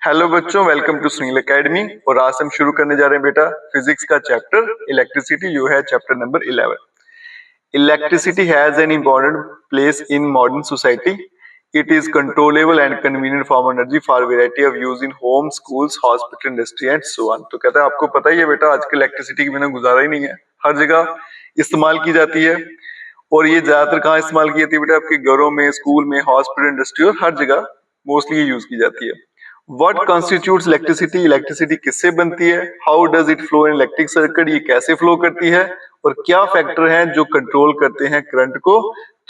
Hello बच्चों, welcome to Sunil academy. और आज हम शुरू करने जा रहे हैं बेटा फिजिक्स का चैप्टर इलेक्ट्रिसिटी। यू है chapter number 11। Electricity has an important place in modern society. It is controllable and convenient form of energy for variety of use in home, schools, hospital, industry and so on. तो कहता है आपको पता ही है बेटा, आजकल electricity के बिना गुजारा ही नहीं है। हर जगह इस्तेमाल की जाती है। और ये ज्यादातर कहाँ इस्तेमाल की जाती है बेटा? आपके घरों में, स्कूल में, हॉस्पिटल, इंडस्ट्री और हर जगह मोस्टली ये यूज की जाती है। What constitutes electricity? इलेक्ट्रिसिटी किससे बनती है? How does it flow in electric circuit? ये कैसे फ्लो करती है? और क्या फैक्टर हैं जो कंट्रोल करते हैं करंट को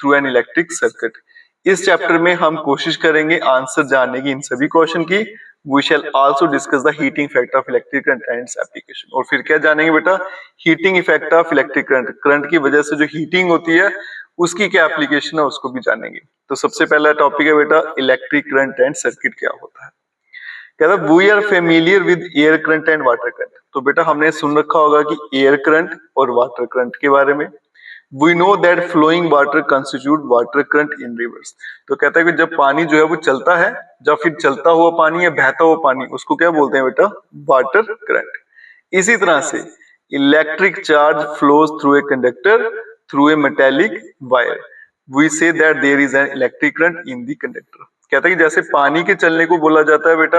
थ्रू एन इलेक्ट्रिक सर्किट? इस चैप्टर में हम कोशिश करेंगे आंसर जानने की इन सभी क्वेश्चन की। We shall also discuss the heating effect of electric current and its application. और फिर क्या जानेंगे बेटा? Heating effect of electric current, current की वजह से जो हीटिंग होती है उसकी क्या एप्लीकेशन है उसको भी जानेंगे। तो सबसे पहला टॉपिक है बेटा इलेक्ट्रिक करंट एंड सर्किट क्या होता है। कहता है we are familiar with air current and water current. तो बेटा हमने सुन रखा होगा कि एयर करंट और वाटर करंट के बारे में। We know that flowing water constitute water current in rivers. तो कहता है कि जब पानी जो है वो चलता है, जब फिर चलता हुआ पानी या बहता हुआ पानी, उसको क्या बोलते हैं बेटा? Water current. इसी तरह से electric charge flows through a conductor through a metallic wire. We see that there is an electric current in the conductor. कहता है कि जैसे पानी के चलने को बोला जाता है बेटा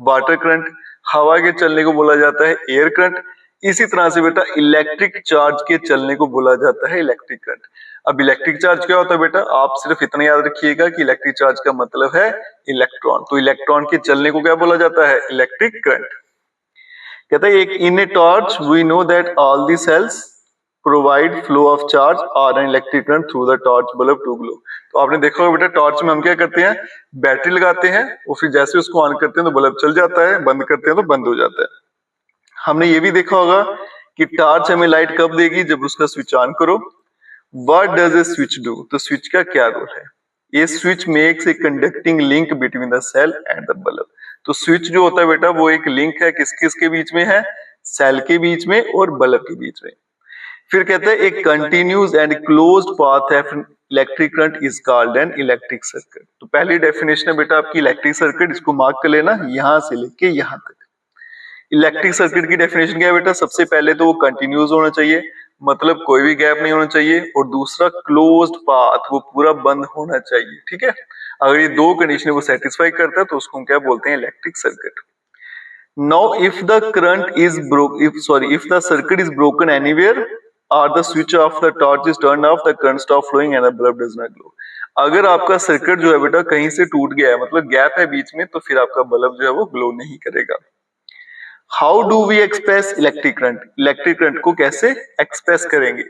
वाटर करंट, हवा के चलने को बोला जाता है एयर करंट, इसी तरह से बेटा इलेक्ट्रिक चार्ज के चलने को बोला जाता है इलेक्ट्रिक करंट। अब इलेक्ट्रिक चार्ज क्या होता है बेटा? आप सिर्फ इतना याद रखिएगा कि इलेक्ट्रिक चार्ज का मतलब है इलेक्ट्रॉन। तो इलेक्ट्रॉन के चलने को क्या बोला जाता है? Electric current. कहता है एक in a torch we know that all the cells provide flow of charge और an electric current through the torch bulb to glow. तो आपने देखा होगा बेटा टॉर्च में हम क्या करते हैं? बैटरी लगाते हैं और फिर जैसे उसको ऑन करते हैं तो बल्ब चल जाता है, बंद करते हैं तो बंद हो जाता है। हमने ये भी देखा होगा कि टॉर्च हमें लाइट कब देगी? जब उसका स्विच ऑन करो। What does a switch do? तो स्विच का क्या रोल है? ये switch makes a conducting link between the cell and the bulb. तो स्विच जो होता है बेटा वो एक लिंक है, किस किस के बीच में है? सेल के बीच में और बल्ब के बीच में। फिर कहते हैं एक continuous and closed path of electric current is called an electric circuit. तो पहली डेफिनेशन है बेटा आपकी इलेक्ट्रिक सर्किट, इसको मार्क कर लेना यहां से लेके यहां तक। इलेक्ट्रिक सर्किट की डेफिनेशन क्या है बेटा? सबसे पहले तो वो कंटिन्यूस होना चाहिए, मतलब कोई भी गैप नहीं होना चाहिए, और दूसरा क्लोज्ड पाथ, वो पूरा बंद होना चाहिए। ठीक है, अगर ये दो कंडीशन वो सेटिस्फाई करता है तो उसको हम क्या बोलते हैं? Electric circuit. Now if the current is if the circuit is broken anywhere or the switch of the torch is turned off, the current stop flowing and the bulb does not glow। अगर आपका circuit जो है बेटा कहीं से टूट गया है, मतलब गैप है बीच में, तो फिर आपका बल्ब जो है वो ग्लो नहीं करेगा। How do we express electric current? Electric current को कैसे एक्सप्रेस करेंगे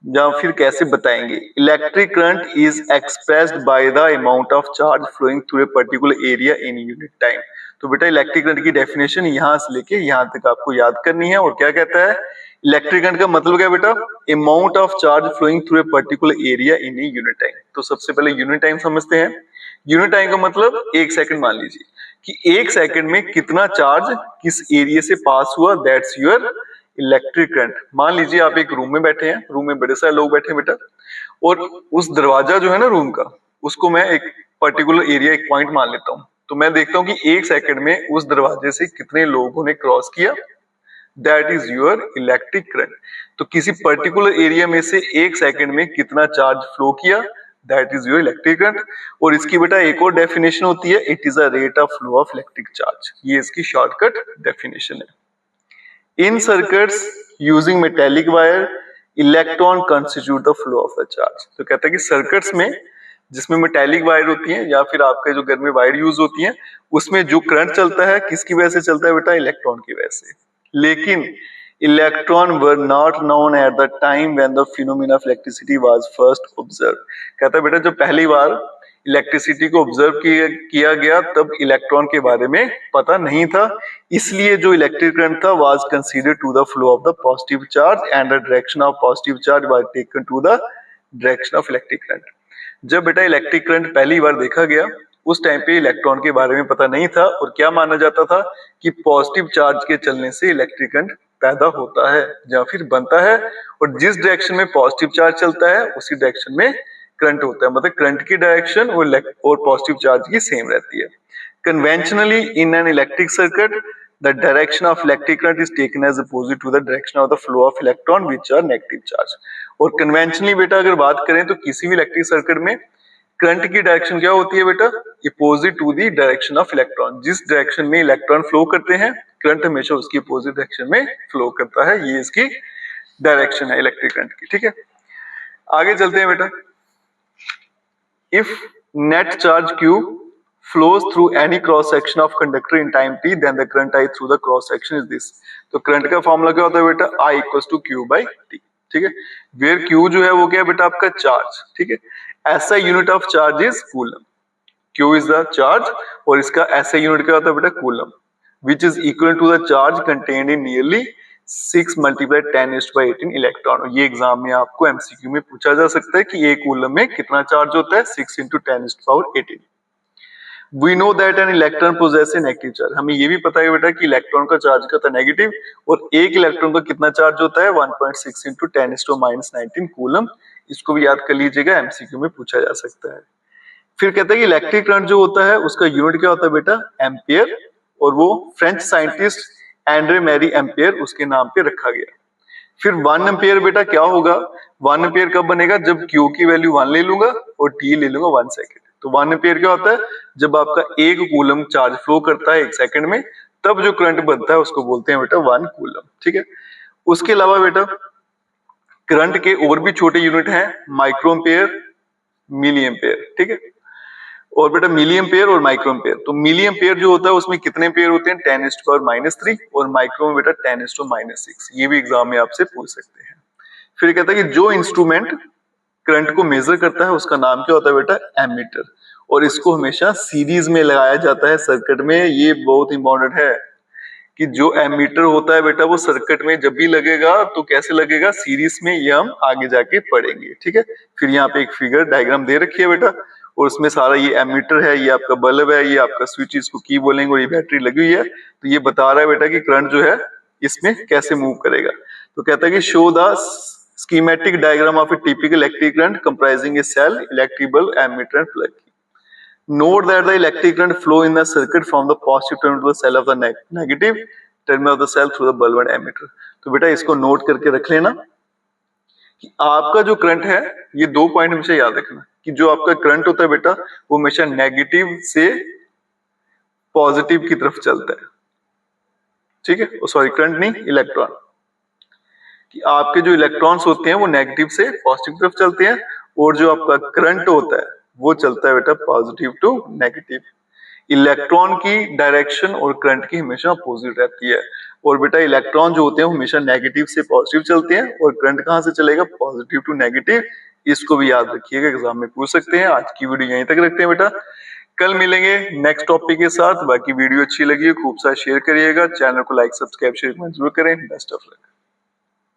या फिर कैसे बताएंगे? Electric current is expressed by the amount of charge flowing through a particular area in unit time. तो बेटा इलेक्ट्रिक करंट की डेफिनेशन यहां से लेके यहां तक आपको याद करनी है। और क्या कहता है? इलेक्ट्रिक करंट का मतलब क्या बेटा? Amount of charge flowing through a particular area in a unit time. तो सबसे पहले यूनिट टाइम समझते हैं। यूनिट टाइम का मतलब एक सेकंड। मान लीजिए कि एक सेकंड में कितना चार्ज किस एरिया से पास हुआ, दैट्स योर इलेक्ट्रिक करंट। मान लीजिए आप एक रूम में बैठे हैं, रूम में बड़े सारे लोग बैठे हैं बेटा, और उस दरवाजा जो है ना रूम का, उसको मैं एक पर्टिकुलर एरिया, एक पॉइंट मान लेता हूं। तो मैं देखता हूं कि एक सेकंड में उस दरवाजे से कितने लोगों ने क्रॉस किया, that is your electric current. तो किसी पर्टिकुलर एरिया में से एक सेकंड में कितना चार्ज फ्लो किया, that is your electric current. और इसकी बेटा एक और डेफिनेशन होती है, it is a rate of flow of electric charge. ये इसकी शॉर्टकट डेफिनेशन है। In circuits using metallic wire, electron constitute the flow of the charge। तो कहता है कि सर्किट्स में जिसमें मेटेलिक वायर होती है या फिर आपके जो घर में वायर यूज होती है, उसमें जो करंट चलता है किसकी वजह से चलता है बेटा? इलेक्ट्रॉन की वजह से। लेकिन electron were not known at the time when the phenomena of electricity was first observe. कहता है बेटा जब पहली बार इलेक्ट्रिसिटी को ऑब्जर्व किया गया तब इलेक्ट्रॉन के बारे में पता नहीं था, इसलिए जो इलेक्ट्रिक करंट था was considered to the flow of the positive charge and the direction of positive charge was taken to the direction of electric current. जब बेटा इलेक्ट्रिक करंट पहली बार देखा गया उस टाइम पे इलेक्ट्रॉन के बारे में पता नहीं था, और क्या माना जाता था कि पॉजिटिव चार्ज के चलने से इलेक्ट्रिक करंट पैदा होता है या फिर बनता है, और जिस डायरेक्शन में पॉजिटिव चार्ज चलता है उसी डायरेक्शन में करंट होता है, मतलब करंट की डायरेक्शन और पॉजिटिव चार्ज की सेम रहती है। Conventionally, in an electric circuit, the direction of electric current is taken as opposite to the direction of the flow of electron which are negative charge. और conventionally बेटा अगर बात करें तो किसी भी इलेक्ट्रिक सर्किट में करंट की डायरेक्शन क्या होती है बेटा, opposite to the direction of electron. जिस डायरेक्शन में इलेक्ट्रॉन फ्लो करते हैं करंट हमेशा उसकी अपोजिट डायरेक्शन में फ्लो करता है, ये इसकी डायरेक्शन है इलेक्ट्रिक करंट की। ठीक है, आगे चलते हैं बेटा। If net charge Q flows through any cross section of conductor in time t, then the current I through the cross section is this। तो करंट का फॉर्मूला क्या होता है बेटा, I equals to Q by T। ठीक है, where Q जो है वो क्या है बेटा, आपका चार्ज। ठीक है, ऐसा unit of charge is coulomb. Q is the charge और इसका ऐसा यूनिट क्या होता है बेटा, coulomb, which is equal to the charge contained in nearly 6 multiplied 10⁻18 electron. ये एग्जाम में आपको एमसीक्यू में पूछा जा सकता है कि एक कूलम में कितना चार्ज होता है, 6 × 10⁻18। We know that an electron possesses a negative charge। हमें ये भी पता है बेटा कि इलेक्ट्रॉन का चार्ज का नेगेटिव और एक इलेक्ट्रॉन का कितना चार्ज होता है, 1.6 × 10⁻19 कूलम। इसको भी याद कर लीजिएगा, एमसीक्यू में पूछा जा सकता है। फिर कहते हैं कि इलेक्ट्रिक करंट जो होता है उसका यूनिट क्या होता है बेटा, एम्पियर, और वो French scientist Andre Marie Ampere उसके नाम पे रखा गया। फिर 1 एम्पियर बेटा क्या होगा, 1 एम्पियर कब बनेगा, जब Q की वैल्यू 1 ले लूंगा और T ले लूंगा 1 सेकेंड। तो 1 एम्पियर क्या होता है, जब आपका 1 कूलम चार्ज फ्लो करता है 1 सेकंड में, तब जो करंट बनता है उसको बोलते हैं बेटा 1 कूलम। ठीक है, उसके अलावा बेटा करंट के और भी छोटे यूनिट हैं, माइक्रो एम्पियर, मिली एम्पियर। ठीक है, और बेटा मिली एम्पियर और माइक्रो एम्पियर। तो मिली एम्पियर जो होता है उसमें कितने एम्पियर होते हैं, 10⁻³ और माइक्रो में बेटा 10⁻�6। ये भी एग्जाम में आपसे पूछ सकते हैं। फिर कहता है कि जो इंस्ट्रूमेंट करंट को मेजर करता है उसका नाम क्या होता है बेटा, एमीटर, और इसको हमेशा सीरीज में लगाया जाता है सर्किट में। ये बहुत इंपॉर्टेंट है कि जो एमीटर होता है बेटा वो सर्किट में जब भी लगेगा तो कैसे लगेगा, सीरीज में। ये हम आगे जाके पढ़ेंगे। ठीक है, फिर यहाँ पे एक फिगर डायग्राम दे रखी है बेटा, और उसमें सारा ये एमीटर है, ये आपका बल्ब है, ये आपका स्विच, इसको की बोलेंगे, और ये बैटरी लगी हुई है। तो ये बता रहा है बेटा कि करंट जो है इसमें कैसे मूव करेगा। तो कहता है कि show the schematic diagram of a typical electric current comprising a cell, electric bulb, ammeter and plug key. Note that the electric current flow in the circuit from the positive terminal to the cell of the negative terminal of the cell through the bulb and ammeter। तो बेटा इसको note करके रख लेना कि आपका जो current है, ये 2 पॉइंट हमेशा याद रखना कि जो आपका करंट होता है बेटा वो हमेशा नेगेटिव से पॉजिटिव की तरफ चलता है। ठीक है, सॉरी करंट नहीं, इलेक्ट्रॉन, कि आपके जो इलेक्ट्रॉन्स होते हैं वो नेगेटिव से पॉजिटिव तरफ चलते हैं, और जो आपका करंट होता है वो चलता है बेटा पॉजिटिव टू नेगेटिव। इलेक्ट्रॉन की डायरेक्शन और करंट की हमेशा अपोजिट रहती है, और बेटा इलेक्ट्रॉन जो होते हैं वो हमेशा नेगेटिव से पॉजिटिव चलते हैं, और करंट कहां से चलेगा, पॉजिटिव टू नेगेटिव। इसको भी याद रखिएगा, एग्जाम में पूछ सकते हैं। आज की वीडियो यहीं तक रखते हैं बेटा, कल मिलेंगे नेक्स्ट टॉपिक के साथ। बाकी वीडियो अच्छी लगी खूब सारा शेयर करिएगा, चैनल को लाइक सब्सक्राइब शेयर जरूर करें। Best of luck.